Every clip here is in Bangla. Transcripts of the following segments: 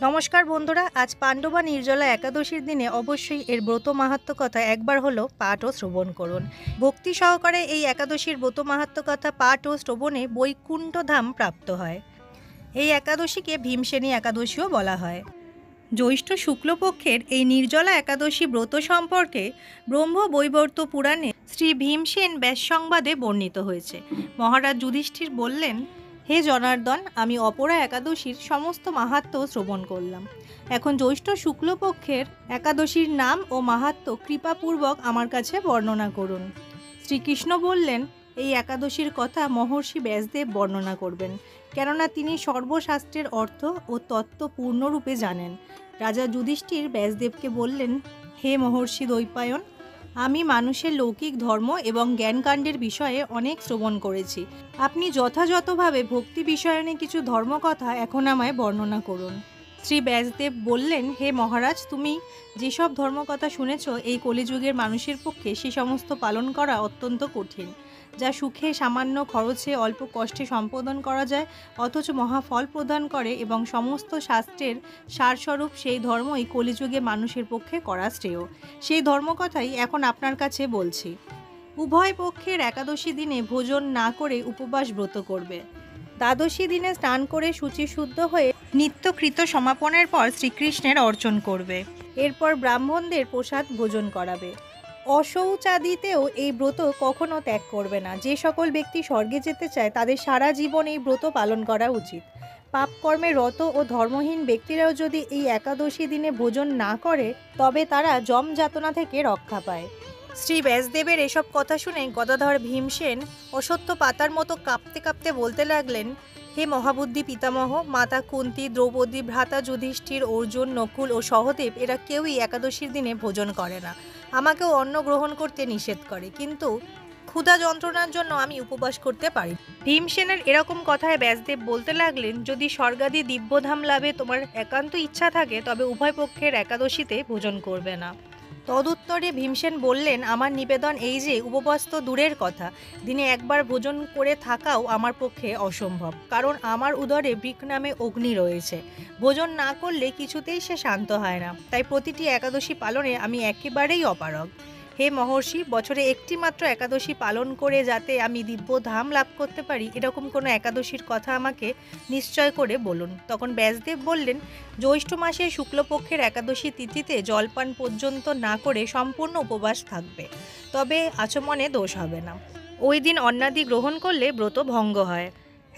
নমস্কার বন্ধুরা, আজ পাণ্ডবা নির্জলা একাদশীর দিনে অবশ্যই এর ব্রত মাহাত্ম্য কথা একবার হলো পাঠ ও শ্রবণ করুন। ভক্তি সহকারে এই একাদশীর ব্রত মাহাত্ম্য কথা পাঠ ও শ্রবণে বৈকুণ্ঠ ধাম প্রাপ্ত হয়। এই একাদশীকে ভীমসেনী একাদশীও বলা হয়। জ্যৈষ্ঠ শুক্লপক্ষের এই নির্জলা একাদশী ব্রত সম্পর্কে ব্রহ্ম বৈবর্ত পুরাণে শ্রী ভীমসেন ব্যাস সংবাদে বর্ণিত হয়েছে। মহারাজ যুধিষ্ঠির বললেন, হে জনার্দন, আমি অপরা একাদশীর সমস্ত মাহাত্ম্য শ্রবণ করলাম। এখন জ্যৈষ্ঠ শুক্লপক্ষের একাদশীর নাম ও মাহাত্ম্য কৃপাপূর্বক আমার কাছে বর্ণনা করুন। শ্রীকৃষ্ণ বললেন, এই একাদশীর কথা মহর্ষি ব্যাসদেব বর্ণনা করবেন, কেননা তিনি সর্বশাস্ত্রের অর্থ ও তত্ত্ব পূর্ণরূপে জানেন। রাজা যুধিষ্ঠির ব্যাসদেবকে বললেন, হে মহর্ষি দ্বৈপায়ন, আমি মানুষের লৌকিক ধর্ম এবং জ্ঞানকাণ্ডের বিষয়ে অনেক শ্রবণ করেছি। আপনি যথাযথভাবে ভক্তি বিষয়নে কিছু ধর্মকথা এখন আমায় বর্ণনা করুন। শ্রী ব্যাসদেব বললেন, হে মহারাজ, তুমি যেসব ধর্মকথা শুনেছ, এই কলিযুগের মানুষের পক্ষে সে সমস্ত পালন করা অত্যন্ত কঠিন। যা সুখে সামান্য খরচে অল্প কষ্টে সম্পাদন করা যায়, অথচ মহাফল প্রদান করে এবং সমস্ত শাস্ত্রের সারস্বরূপ সেই ধর্মই কলিযুগে মানুষের পক্ষে করা শ্রেয়। সেই ধর্মকথাই এখন আপনার কাছে বলছি। উভয় পক্ষের একাদশী দিনে ভোজন না করে উপবাস ব্রত করবে। দ্বাদশী দিনে স্নান করে শুচিশুদ্ধ হয়ে নিত্যকৃত সমাপনের পর শ্রীকৃষ্ণের অর্চন করবে। এরপর ব্রাহ্মণদের প্রসাদ ভোজন করাবে। অশৌচাদিতেও এই ব্রত কখনো ত্যাগ করবে না। যে সকল ব্যক্তি স্বর্গে যেতে চায় তাদের সারা জীবন এই ব্রত পালন করা উচিত। পাপকর্মে রত ও ধর্মহীন ব্যক্তিরাও যদি এই একাদশী দিনে ভোজন না করে, তবে তারা যম যাতনা থেকে রক্ষা পায়। শ্রী ব্যাসদেবের এসব কথা শুনে গদাধর ভীমসেন অশ্বত্থ পাতার মতো কাঁপতে কাঁপতে বলতে লাগলেন, হে মহাবুদ্ধি পিতামহ, মাতা কুন্তী, দ্রৌপদী, ভ্রাতা যুধিষ্ঠির, অর্জুন, নকুল ও সহদেব এরা কেউই একাদশীর দিনে ভোজন করে না। আমাকেও অন্ন গ্রহণ করতে নিষেধ করে, কিন্তু ক্ষুধা যন্ত্রণার জন্য আমি উপবাস করতে পারি। ভীমসেনের এরকম কথায় ব্যাসদেব বলতে লাগলেন, যদি স্বর্গাদি দিব্যধাম লাভে তোমার একান্ত ইচ্ছা থাকে, তবে উভয় পক্ষের একাদশীতে ভোজন করবে না। তদুত্তরে ভীমসেন বললেন, আমার নিবেদন এই যে, উপবাস তো দূরের কথা, দিনে একবার ভোজন করে থাকাও আমার পক্ষে অসম্ভব, কারণ আমার উদরে বৃক নামে অগ্নি রয়েছে। ভোজন না করলে কিছুতেই সে শান্ত হয় না, তাই প্রতিটি একাদশী পালনে আমি একেবারেই অপারগ। হে মহর্ষি, বছরে একটি মাত্র একাদশী পালন করে যাতে আমি দিব্য ধাম লাভ করতে পারি, এরকম কোনো একাদশীর কথা আমাকে নিশ্চয় করে বলুন। তখন ব্যাসদেব বললেন, জ্যৈষ্ঠ মাসের শুক্লপক্ষের একাদশী তিথিতে জলপান পর্যন্ত না করে সম্পূর্ণ উপবাস থাকবে, তবে আচমনে দোষ হবে না। ওই দিন অন্নাদি গ্রহণ করলে ব্রত ভঙ্গ হয়।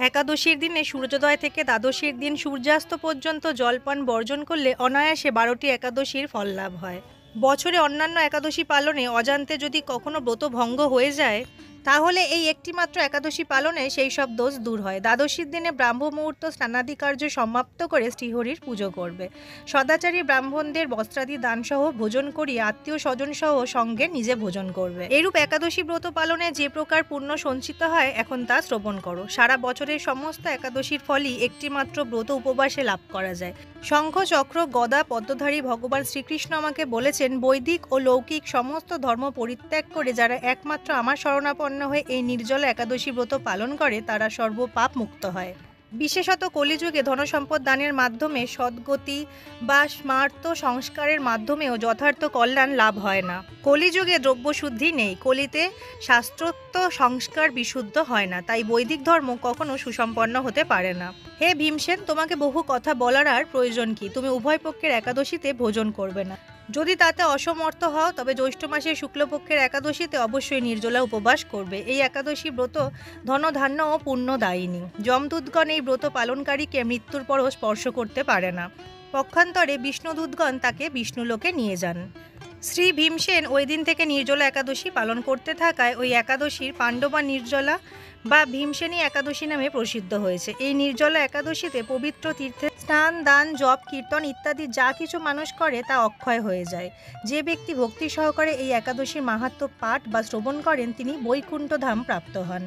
একাদশীর দিনে সূর্যোদয় থেকে দ্বাদশীর দিন সূর্যাস্ত পর্যন্ত জলপান বর্জন করলে অনায়াসে 12টি একাদশীর ফল লাভ হয়। বছরে অন্যান্য একাদশী পালনে অজান্তে যদি কখনো ব্রত ভঙ্গ হয়ে যায়, তাহলে এই একটি মাত্র একাদশী পালনে সেই সব দোষ দূর হয়। দ্বাদশীর দিনে ব্রাহ্ম মুহূর্ত স্নানাদি কার্য সমাপ্ত করে শ্রীহরির পুজো করবে। সদাচারী ব্রাহ্মণদের বস্ত্রাদি দানসহ ভোজন করিয়ে আত্মীয় স্বজন সহ সঙ্গে নিজে ভোজন করবে। এরূপ একাদশী ব্রত পালনে যে প্রকার পুণ্য সঞ্চিত হয়, এখন তা শ্রবণ করো। সারা বছরের সমস্ত একাদশীর ফলই একটি মাত্র ব্রত উপবাসে লাভ করা যায়। শঙ্খ, চক্র, গদা পদ্মধারী ভগবান শ্রীকৃষ্ণ আমাকে বলেছেন, বৈদিক ও লৌকিক সমস্ত ধর্ম পরিত্যাগ করে যারা একমাত্র আমার শরণাপন্ন হয়ে এই নির্জলা একাদশী ব্রত পালন করে, তারা সর্বপাপ মুক্ত হয়। বিশেষত কলিযুগে ধনসম্পদ দানের মাধ্যমে সদ্গতি বা স্মার্ত সংস্কারের মাধ্যমেও যথার্থ কল্যাণ লাভ হয় না। কলিযুগে দ্রব্যশুদ্ধি নেই, কলিতে শাস্ত্রোক্ত সংস্কার বিশুদ্ধ হয় না, তাই বৈদিক ধর্ম কখনো সুসম্পন্ন হতে পারে না। হে ভীমসেন, তোমাকে বহু কথা বলার আর প্রয়োজন কি? তুমি উভয় পক্ষের একাদশীতে ভোজন করবে না। যদি তাতে অসমর্থ হও, তবে জ্যৈষ্ঠ মাসের শুক্লপক্ষের একাদশীতে অবশ্যই নির্জলা উপবাস করবে। এই একাদশী ব্রত ধনধান্য ও পুণ্যদায়িনী। যমদূতগণ এই ব্রত পালনকারীকে মৃত্যুর পরও স্পর্শ করতে পারে না। পক্ষান্তরে বিষ্ণুদূতগণ তাকে বিষ্ণুলোকে নিয়ে যান। শ্রী ভীমসেন ওই দিন থেকে নির্জলা একাদশী পালন করতে থাকায় ওই একাদশীর পাণ্ডবা নির্জলা বা ভীমসেনী একাদশী নামে প্রসিদ্ধ হয়েছে। এই নির্জলা একাদশীতে পবিত্র তীর্থে স্নান, দান, জপ, কীর্তন ইত্যাদি যা কিছু মানুষ করে তা অক্ষয় হয়ে যায়। যে ব্যক্তি ভক্তি সহকারে এই একাদশীর মাহাত্ম্য পাঠ বা শ্রবণ করেন, তিনি বৈকুণ্ঠ ধাম প্রাপ্ত হন।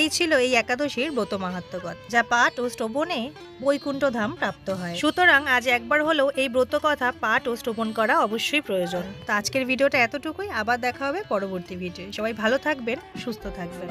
এই ছিল এই একাদশীর ব্রত মাহাত্ম্যগত, যা পাঠ ও শ্রবণে বৈকুণ্ঠ ধাম প্রাপ্ত হয়। সুতরাং আজ একবার হলেও এই ব্রত কথা পাঠ ও শ্রবণ করা অবশ্যই প্রয়োজন। তো আজকের ভিডিওটা এতটুকুই, আবার দেখা হবে পরবর্তী ভিডিও। সবাই ভালো থাকবেন, সুস্থ থাকবেন।